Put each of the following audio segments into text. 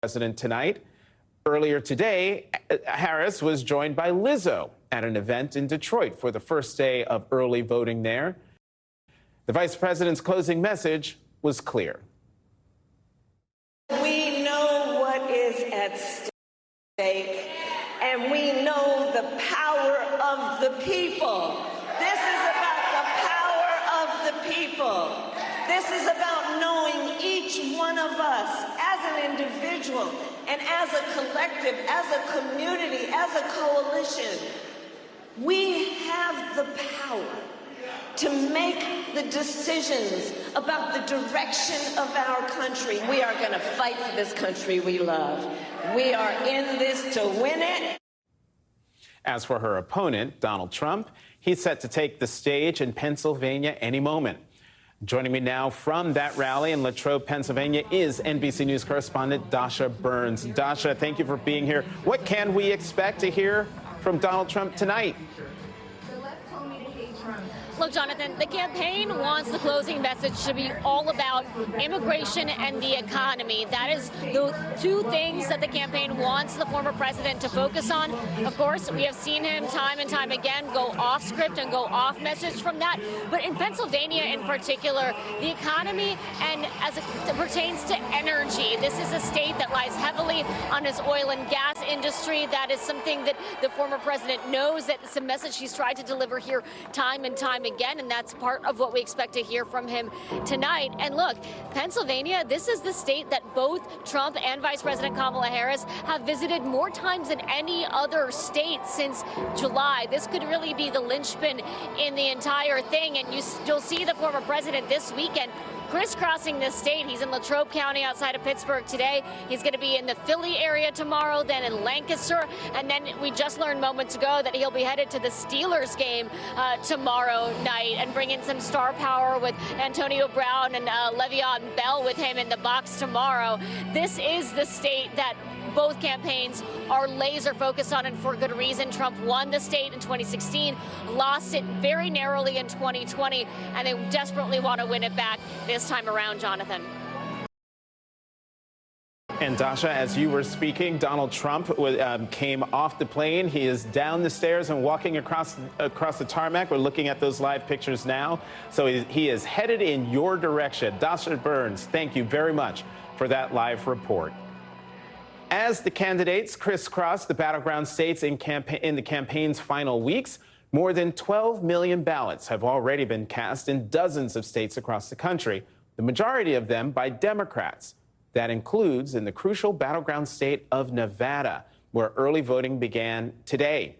president tonight. Earlier today, Harris was joined by Lizzo at an event in Detroit for the first day of early voting there. The vice president's closing message was clear. We know what is at stake, and we know the power of the people. This is about the power of the people. This is about knowing each one of us as an individual and as a collective, as a community, as a coalition. We have the power to make the decisions about the direction of our country. We are going to fight for this country we love. We are in this to win it. As for her opponent, Donald Trump, he's set to take the stage in Pennsylvania any moment. Joining me now from that rally in Latrobe, Pennsylvania, is NBC News correspondent Dasha Burns. Dasha, thank you for being here. What can we expect to hear from Donald Trump tonight? Look, Jonathan, the campaign wants the closing message to be all about immigration and the economy. That is the two things that the campaign wants the former president to focus on. Of course, we have seen him time and time again go off script and go off message from that. But in Pennsylvania in particular, the economy and as it pertains to energy, this is a state that lies heavily on its oil and gas industry. That is something that the former president knows. That it's a message he's tried to deliver here time and time again, and that's part of what we expect to hear from him tonight. And look, Pennsylvania, this is the state that both Trump and Vice President Kamala Harris have visited more times than any other state since July. This could really be the linchpin in the entire thing, and you'll see the former president this weekend crisscrossing this state. He's in Latrobe County outside of Pittsburgh today. He's going to be in the Philly area tomorrow, then in Lancaster, and then we just learned moments ago that he'll be headed to the Steelers game tomorrow night and bring in some star power with Antonio Brown and Le'Veon Bell with him in the box tomorrow. This is the state that both campaigns are laser focused on, and for good reason. Trump won the state in 2016, lost it very narrowly in 2020, and they desperately want to win it back this time around, Jonathan. And Dasha, as you were speaking, Donald Trump came off the plane. He is down the stairs and walking across the tarmac. We're looking at those live pictures now. So he is headed in your direction. Dasha Burns, thank you very much for that live report. As the candidates crisscross the battleground states in the campaign's final weeks, more than 12 million ballots have already been cast in dozens of states across the country, the majority of them by Democrats. That includes in the crucial battleground state of Nevada, where early voting began today.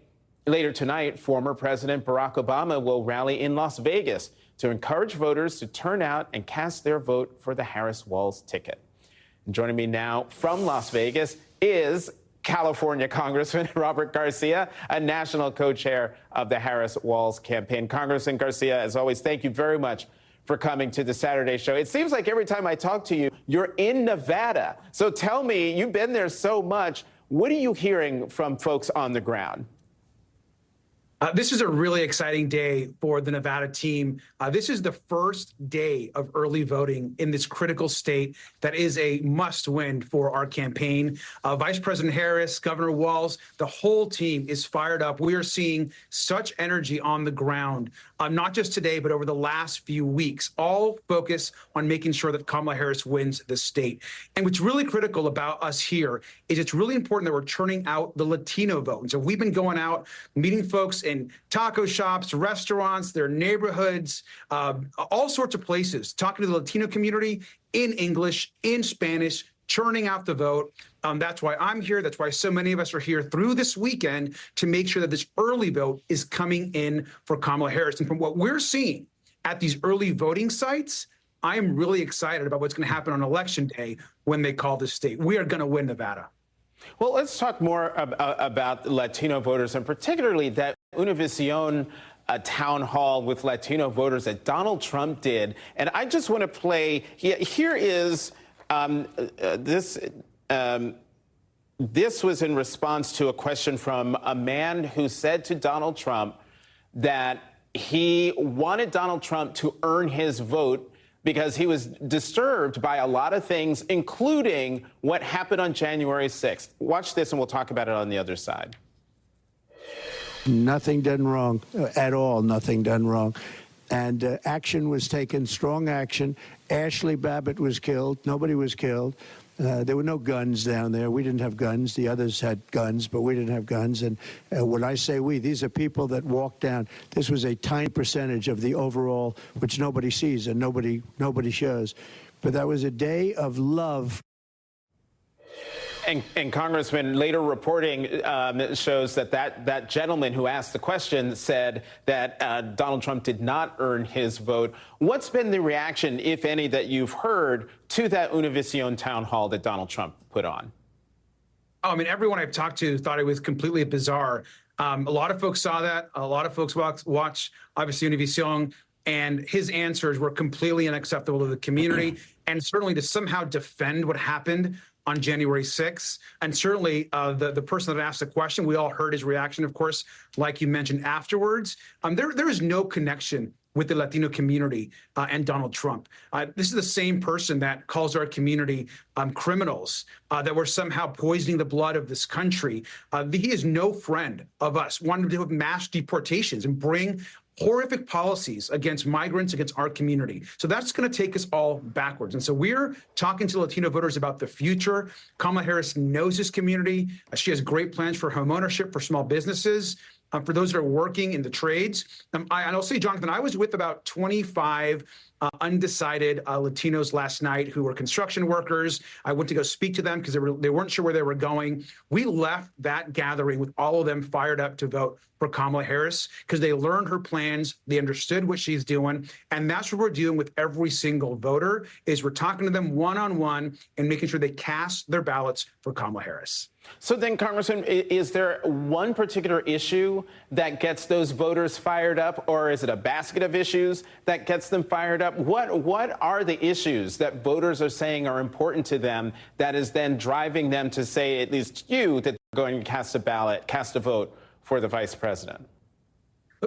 Later tonight, former President Barack Obama will rally in Las Vegas to encourage voters to turn out and cast their vote for the Harris-Walz ticket. And joining me now from Las Vegas is California Congressman Robert Garcia, a national co-chair of the Harris-Walz campaign. Congressman Garcia, as always, thank you very much for coming to the Saturday show. It seems like every time I talk to you, you're in Nevada. So tell me, you've been there so much. What are you hearing from folks on the ground? This is a really exciting day for the Nevada team. This is the first day of early voting in this critical state that is a must-win for our campaign. Vice President Harris, Governor Walz, the whole team is fired up. We are seeing such energy on the ground, not just today, but over the last few weeks, all focus on making sure that Kamala Harris wins the state. And what's really critical about us here is it's really important that we're turning out the Latino vote. And so we've been going out, meeting folks in taco shops, restaurants, their neighborhoods, all sorts of places, talking to the Latino community in English, in Spanish, churning out the vote. That's why I'm here. That's why so many of us are here through this weekend to make sure that this early vote is coming in for Kamala Harris. And from what we're seeing at these early voting sites, I am really excited about what's going to happen on Election Day when they call this state. We are going to win Nevada. Well, let's talk more about Latino voters, and particularly that Univision town hall with Latino voters that Donald Trump did. And I just want to play, here is this was in response to a question from a man who said to Donald Trump that he wanted Donald Trump to earn his vote because he was disturbed by a lot of things, including what happened on January 6th. Watch this, and we'll talk about it on the other side. Nothing done wrong at all. Nothing done wrong. And action was taken, strong action. Ashley Babbitt was killed. Nobody was killed. There were no guns down there. We didn't have guns. The others had guns, but we didn't have guns. And when I say we, these are people that walked down. This was a tiny percentage of the overall, which nobody sees and nobody shows. But that was a day of love. And Congressman, later reporting shows that gentleman who asked the question said that Donald Trump did not earn his vote. What's been the reaction, if any, that you've heard to that Univision town hall that Donald Trump put on? Oh, I mean, everyone I've talked to thought it was completely bizarre. A lot of folks saw that. A lot of folks watch obviously, Univision. And his answers were completely unacceptable to the community, and certainly to somehow defend what happened on January 6th. And certainly the person that asked the question, we all heard his reaction, of course, like you mentioned afterwards. There is no connection with the Latino community and Donald Trump. This is the same person that calls our community criminals, that we're somehow poisoning the blood of this country. He is no friend of us, wanting to do mass deportations and bring horrific policies against migrants, against our community. So that's going to take us all backwards. And so we're talking to Latino voters about the future. Kamala Harris knows this community. She has great plans for homeownership, for small businesses, for those that are working in the trades. And I'll say, Jonathan, I was with about 25 undecided Latinos last night who were construction workers. I went to go speak to them because they weren't sure where they were going. We left that gathering with all of them fired up to vote for Kamala Harris because they learned her plans, they understood what she's doing, and that's what we're doing with every single voter, is we're talking to them one-on-one and making sure they cast their ballots for Kamala Harris. So then, Congressman, is there one particular issue that gets those voters fired up, or is it a basket of issues that gets them fired up? What are the issues that voters are saying are important to them that is then driving them to say, at least you, that they're going to cast a ballot, cast a vote for the vice president?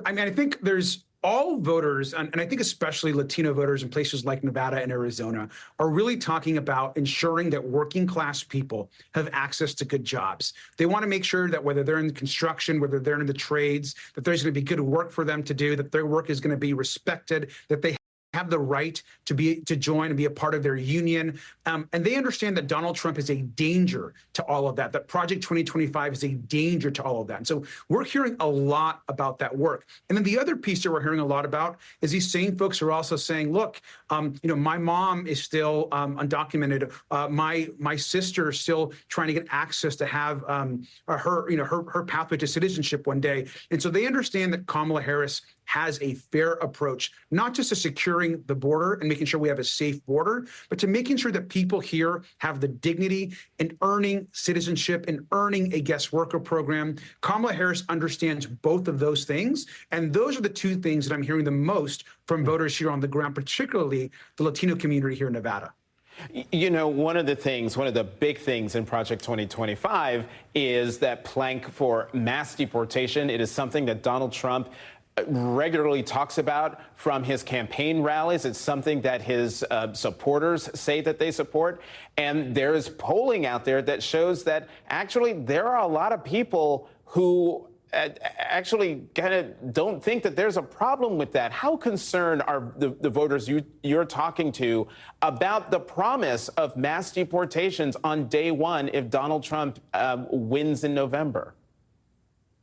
I mean, I think there's all voters, and I think especially Latino voters in places like Nevada and Arizona, are really talking about ensuring that working class people have access to good jobs. They want to make sure that whether they're in construction, whether they're in the trades, that there's going to be good work for them to do, that their work is going to be respected, that they have the right to join and be a part of their union. And they understand that Donald Trump is a danger to all of that, that Project 2025 is a danger to all of that. And so we're hearing a lot about that work. And then the other piece that we're hearing a lot about is these same folks are also saying, look, my mom is still undocumented. My sister is still trying to get access to have her pathway to citizenship one day. And so they understand that Kamala Harris has a fair approach, not just to securing the border and making sure we have a safe border, but to making sure that people here have the dignity and earning citizenship and earning a guest worker program. Kamala Harris understands both of those things. And those are the two things that I'm hearing the most from voters here on the ground, particularly the Latino community here in Nevada. You know, one of the big things in Project 2025 is that plank for mass deportation. It is something that Donald Trump regularly talks about from his campaign rallies. It's something that his supporters say that they support. And there is polling out there that shows that actually there are a lot of people who actually kind of don't think that there's a problem with that. How concerned are the voters you're talking to about the promise of mass deportations on day one if Donald Trump wins in November?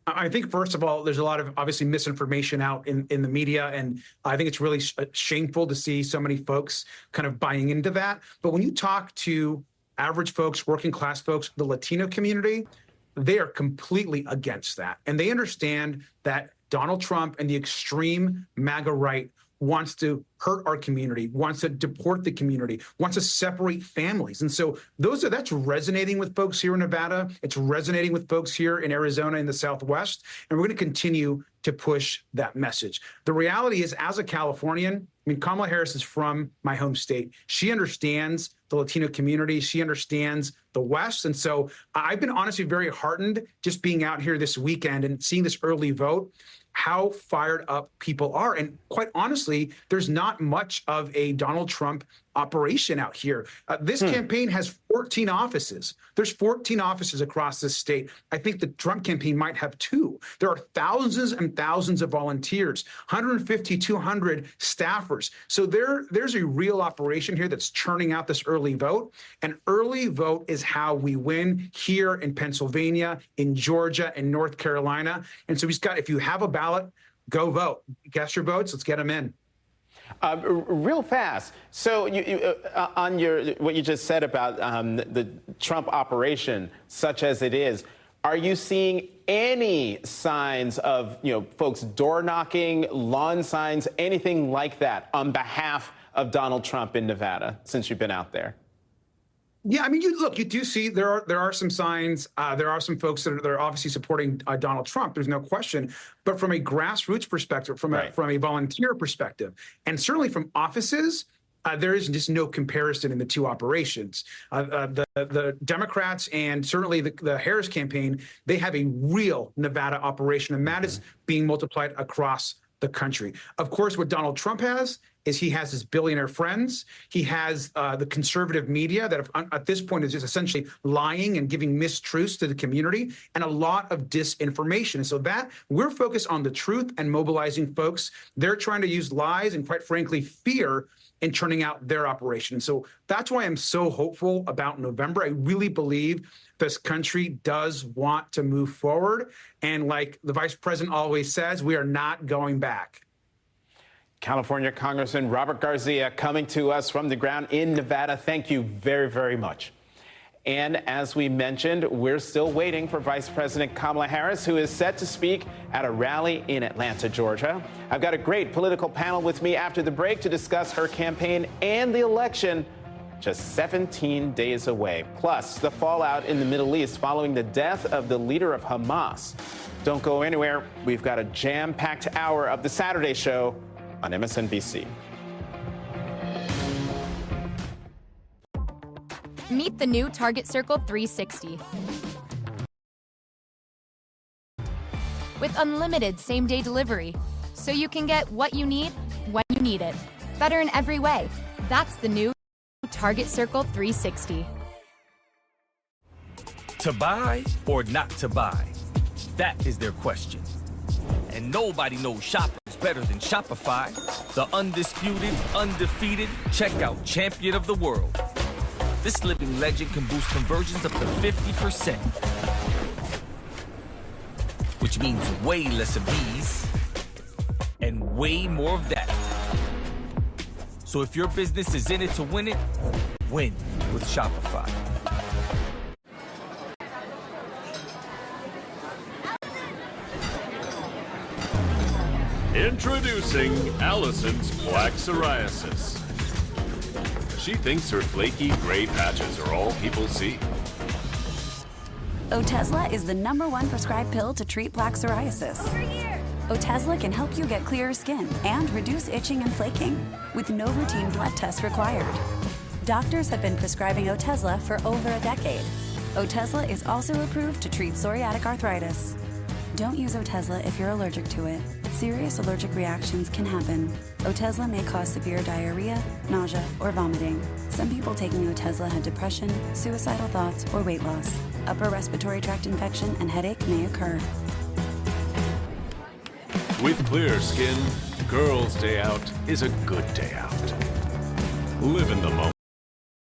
I think, first of all, there's a lot of obviously misinformation out in the media, and I think it's really shameful to see so many folks kind of buying into that. But when you talk to average folks, working class folks, the Latino community, they are completely against that. And they understand that Donald Trump and the extreme MAGA right wants to hurt our community, wants to deport the community, wants to separate families. And so that's resonating with folks here in Nevada. It's resonating with folks here in Arizona in the Southwest. And we're going to continue to push that message. The reality is, as a Californian, I mean, Kamala Harris is from my home state. She understands the Latino community. She understands the West. And so I've been honestly very heartened just being out here this weekend and seeing this early vote, how fired up people are. And quite honestly, there's not much of a Donald Trump operation out here. This campaign has 14 offices. There's 14 offices across this state. I think the Trump campaign might have 2. There are thousands and thousands of volunteers, 150, 200 staffers. So there's a real operation here that's churning out this early vote. And early vote is how we win here in Pennsylvania, in Georgia, and North Carolina. And so if you have a ballot, go vote. Cast your votes. Let's get them in. Real fast. So on what you just said about the Trump operation, such as it is, are you seeing any signs of folks door knocking, lawn signs, anything like that on behalf of Donald Trump in Nevada since you've been out there? Yeah, I mean, you do see there are some signs. There are some folks that are obviously supporting Donald Trump. There's no question. But from a grassroots perspective, from a volunteer perspective, and certainly from offices, there is just no comparison in the two operations. The Democrats and certainly the Harris campaign, they have a real Nevada operation, and that is being multiplied across the country. Of course, what Donald Trump has is he has his billionaire friends. He has the conservative media that at this point is just essentially lying and giving mistruths to the community, and a lot of disinformation. And so that we're focused on the truth and mobilizing folks. They're trying to use lies and, quite frankly, fear in turning out their operation. And so that's why I'm so hopeful about November. I really believe this country does want to move forward. And like the vice president always says, we are not going back. California Congressman Robert Garcia coming to us from the ground in Nevada. Thank you very, very much. And as we mentioned, we're still waiting for Vice President Kamala Harris, who is set to speak at a rally in Atlanta, Georgia. I've got a great political panel with me after the break to discuss her campaign and the election just 17 days away, plus the fallout in the Middle East following the death of the leader of Hamas. Don't go anywhere. We've got a jam-packed hour of the Saturday show on MSNBC. Meet the new Target Circle 360. With unlimited same-day delivery, so you can get what you need when you need it. Better in every way. That's the new Target Circle 360. To buy or not to buy? That is their question. And nobody knows shoppers better than Shopify, the undisputed, undefeated checkout champion of the world. This living legend can boost conversions up to 50%, which means way less of these and way more of that. So if your business is in it to win it, win with Shopify. Introducing Allison's Black Psoriasis. She thinks her flaky gray patches are all people see. Otezla is the #1 prescribed pill to treat plaque psoriasis. Otezla can help you get clearer skin and reduce itching and flaking with no routine blood tests required. Doctors have been prescribing Otezla for over a decade. Otezla is also approved to treat psoriatic arthritis. Don't use Otezla if you're allergic to it. Serious allergic reactions can happen. Otezla may cause severe diarrhea, nausea, or vomiting. Some people taking Otezla have depression, suicidal thoughts, or weight loss. Upper respiratory tract infection and headache may occur. With clear skin, girls' day out is a good day out. Live in the moment.